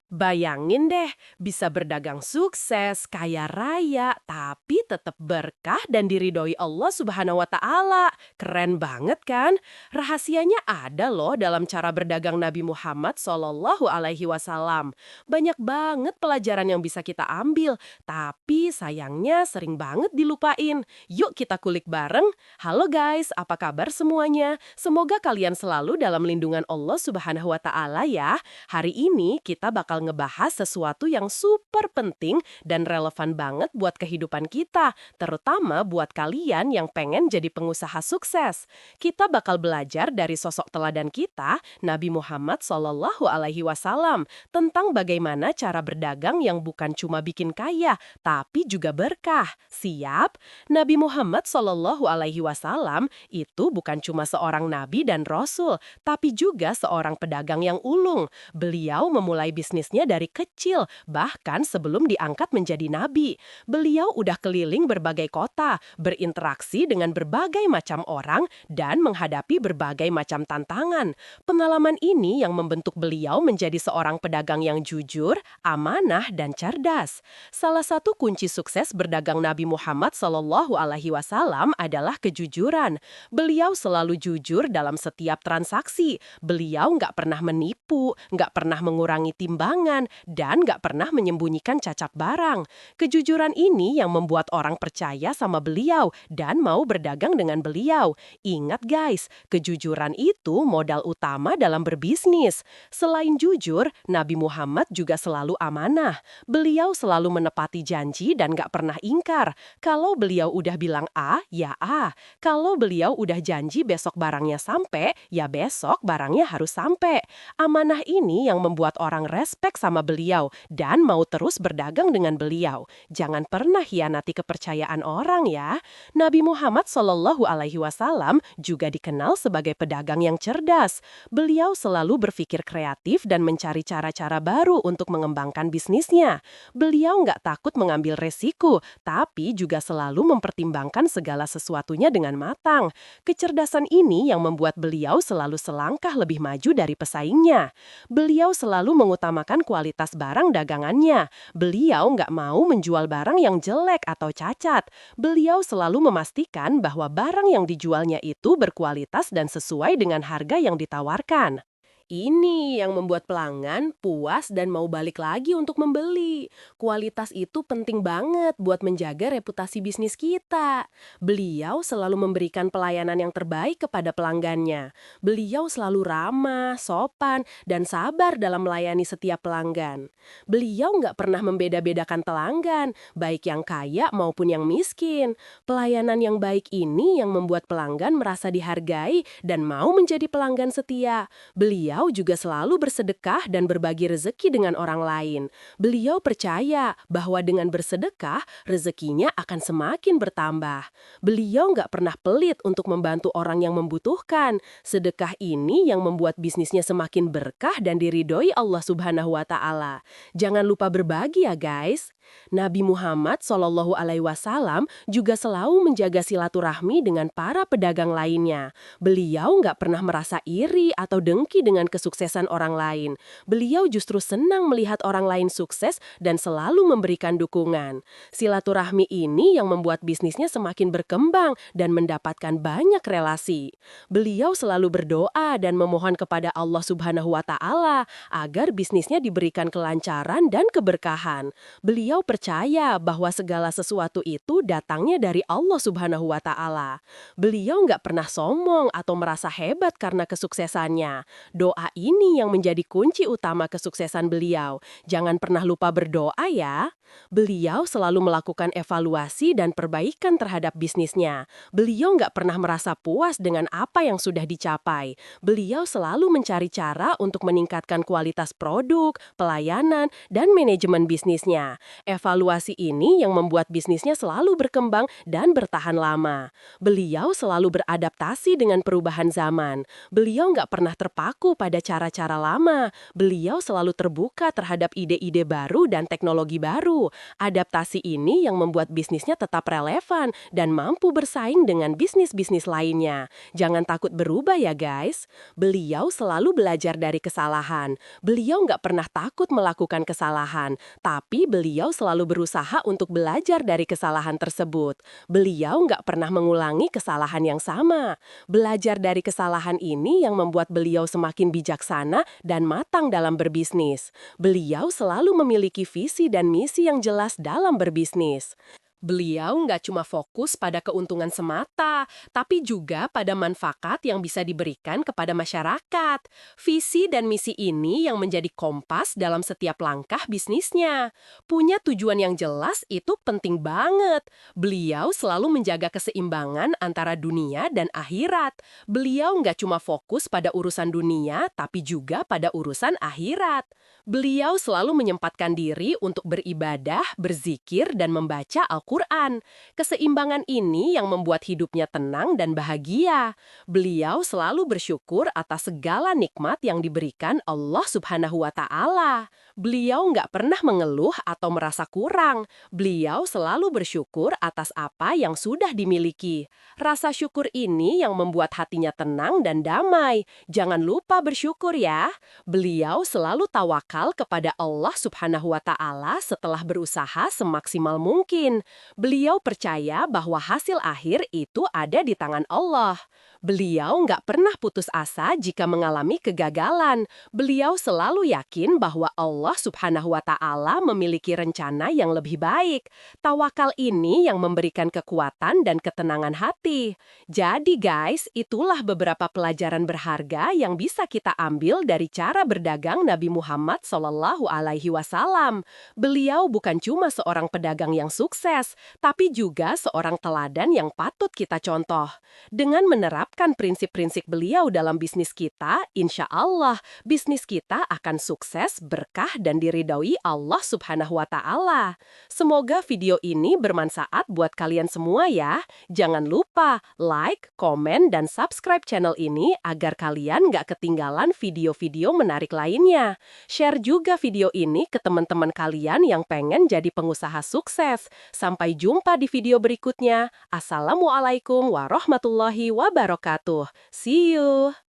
Bayangin deh, bisa berdagang sukses, kaya raya, tapi tetap berkah dan diridhoi Allah Subhanahu wa Ta'ala. Keren banget kan? Rahasianya ada loh dalam cara berdagang Nabi Muhammad Shallallahu Alaihi Wasallam. Banyak banget pelajaran yang bisa kita ambil, tapi sayangnya sering banget dilupain. Yuk kita kulik bareng. Halo guys, apa kabar semuanya? Semoga kalian selalu dalam lindungan Allah Subhanahu wa Ta'ala ya. Hari ini kita bakal ngebahas sesuatu yang super penting dan relevan banget buat kehidupan kita, terutama buat kalian yang pengen jadi pengusaha sukses. Kita bakal belajar dari sosok teladan kita, Nabi Muhammad Shallallahu Alaihi Wasallam, tentang bagaimana cara berdagang yang bukan cuma bikin kaya, tapi juga berkah. Siap? Nabi Muhammad Shallallahu Alaihi Wasallam itu bukan cuma seorang nabi dan rasul, tapi juga seorang pedagang yang ulung. Beliau memulai bisnisnya dari kecil, bahkan sebelum diangkat menjadi nabi. Beliau udah keliling berbagai kota, berinteraksi dengan berbagai macam orang, dan menghadapi berbagai macam tantangan. Pengalaman ini yang membentuk beliau menjadi seorang pedagang yang jujur, amanah, dan cerdas. Salah satu kunci sukses berdagang Nabi Muhammad Shallallahu Alaihi Wasallam adalah kejujuran. Beliau selalu jujur dalam setiap transaksi. Beliau nggak pernah menipu, nggak pernah mengurangi timbangan, dan nggak pernah menyembunyikan cacat barang. Kejujuran ini yang membuat orang percaya sama beliau dan mau berdagang dengan beliau. Ingat guys, kejujuran itu modal utama dalam berbisnis. Selain jujur, Nabi Muhammad juga selalu amanah. Beliau selalu menepati janji dan nggak pernah ingkar. Kalau beliau udah bilang A, ya A. Kalau beliau udah janji besok barangnya sampai, ya besok barangnya harus sampai. Amanah ini yang membuat orang respek sama beliau dan mau terus berdagang dengan beliau. Jangan pernah hianati kepercayaan orang ya. Nabi Muhammad Shallallahu Alaihi Wasallam juga dikenal sebagai pedagang yang cerdas. Beliau selalu berpikir kreatif dan mencari cara-cara baru untuk mengembangkan bisnisnya. Beliau nggak takut mengambil resiko, tapi juga selalu mempertimbangkan segala sesuatunya dengan matang. Kecerdasan ini yang membuat beliau selalu selangkah lebih maju dari pesaingnya. Beliau selalu mengutamakan kualitas barang dagangannya. Beliau nggak mau menjual barang yang jelek atau cacat. Beliau selalu memastikan bahwa barang yang dijualnya itu berkualitas dan sesuai dengan harga yang ditawarkan. Ini yang membuat pelanggan puas dan mau balik lagi untuk membeli. Kualitas itu penting banget buat menjaga reputasi bisnis kita. Beliau selalu memberikan pelayanan yang terbaik kepada pelanggannya. Beliau selalu ramah, sopan, dan sabar dalam melayani setiap pelanggan. Beliau nggak pernah membeda-bedakan pelanggan, baik yang kaya maupun yang miskin. Pelayanan yang baik ini yang membuat pelanggan merasa dihargai dan mau menjadi pelanggan setia. Beliau juga selalu bersedekah dan berbagi rezeki dengan orang lain. Beliau percaya bahwa dengan bersedekah, rezekinya akan semakin bertambah. Beliau nggak pernah pelit untuk membantu orang yang membutuhkan. Sedekah ini yang membuat bisnisnya semakin berkah dan diridhoi Allah Subhanahu wa Ta'ala. Jangan lupa berbagi ya guys. Nabi Muhammad Shallallahu Alaihi Wasallam juga selalu menjaga silaturahmi dengan para pedagang lainnya. Beliau nggak pernah merasa iri atau dengki dengan kesuksesan orang lain. Beliau justru senang melihat orang lain sukses dan selalu memberikan dukungan. Silaturahmi ini yang membuat bisnisnya semakin berkembang dan mendapatkan banyak relasi. Beliau selalu berdoa dan memohon kepada Allah Subhanahu wa Ta'ala agar bisnisnya diberikan kelancaran dan keberkahan. Beliau percaya bahwa segala sesuatu itu datangnya dari Allah Subhanahu wa Ta'ala. Beliau nggak pernah sombong atau merasa hebat karena kesuksesannya. Doa ini yang menjadi kunci utama kesuksesan beliau. Jangan pernah lupa berdoa ya. Beliau selalu melakukan evaluasi dan perbaikan terhadap bisnisnya. Beliau nggak pernah merasa puas dengan apa yang sudah dicapai. Beliau selalu mencari cara untuk meningkatkan kualitas produk, pelayanan, dan manajemen bisnisnya. Evaluasi ini yang membuat bisnisnya selalu berkembang dan bertahan lama. Beliau selalu beradaptasi dengan perubahan zaman. Beliau nggak pernah terpaku pada cara-cara lama. Beliau selalu terbuka terhadap ide-ide baru dan teknologi baru. Adaptasi ini yang membuat bisnisnya tetap relevan dan mampu bersaing dengan bisnis-bisnis lainnya. Jangan takut berubah ya guys. Beliau selalu belajar dari kesalahan. Beliau nggak pernah takut melakukan kesalahan, tapi beliau selalu berusaha untuk belajar dari kesalahan tersebut. Beliau nggak pernah mengulangi kesalahan yang sama. Belajar dari kesalahan ini yang membuat beliau semakin bijaksana dan matang dalam berbisnis. Beliau selalu memiliki visi dan misi yang jelas dalam berbisnis. Beliau nggak cuma fokus pada keuntungan semata, tapi juga pada manfaat yang bisa diberikan kepada masyarakat. Visi dan misi ini yang menjadi kompas dalam setiap langkah bisnisnya. Punya tujuan yang jelas itu penting banget. Beliau selalu menjaga keseimbangan antara dunia dan akhirat. Beliau nggak cuma fokus pada urusan dunia, tapi juga pada urusan akhirat. Beliau selalu menyempatkan diri untuk beribadah, berzikir, dan membaca Al-Quran. Keseimbangan ini yang membuat hidupnya tenang dan bahagia. Beliau selalu bersyukur atas segala nikmat yang diberikan Allah Subhanahu wa Ta'ala. Beliau nggak pernah mengeluh atau merasa kurang. Beliau selalu bersyukur atas apa yang sudah dimiliki. Rasa syukur ini yang membuat hatinya tenang dan damai. Jangan lupa bersyukur ya. Beliau selalu tawakal kepada Allah Subhanahu wa Ta'ala setelah berusaha semaksimal mungkin. Beliau percaya bahwa hasil akhir itu ada di tangan Allah. Beliau nggak pernah putus asa jika mengalami kegagalan. Beliau selalu yakin bahwa Allah Subhanahu wa Ta'ala memiliki rencana yang lebih baik. Tawakal ini yang memberikan kekuatan dan ketenangan hati. Jadi guys, itulah beberapa pelajaran berharga yang bisa kita ambil dari cara berdagang Nabi Muhammad Shallallahu Alaihi Wasallam. Beliau bukan cuma seorang pedagang yang sukses, tapi juga seorang teladan yang patut kita contoh. Dengan menerapkan prinsip-prinsip beliau dalam bisnis kita, insya Allah bisnis kita akan sukses, berkah, dan diridhoi Allah Subhanahu wa Ta'ala. Semoga video ini bermanfaat buat kalian semua ya. Jangan lupa like, komen, dan subscribe channel ini agar kalian nggak ketinggalan video-video menarik lainnya. Share juga video ini ke teman-teman kalian yang pengen jadi pengusaha sukses. Sampai jumpa di video berikutnya. Assalamualaikum warahmatullahi wabarakatuh. See you!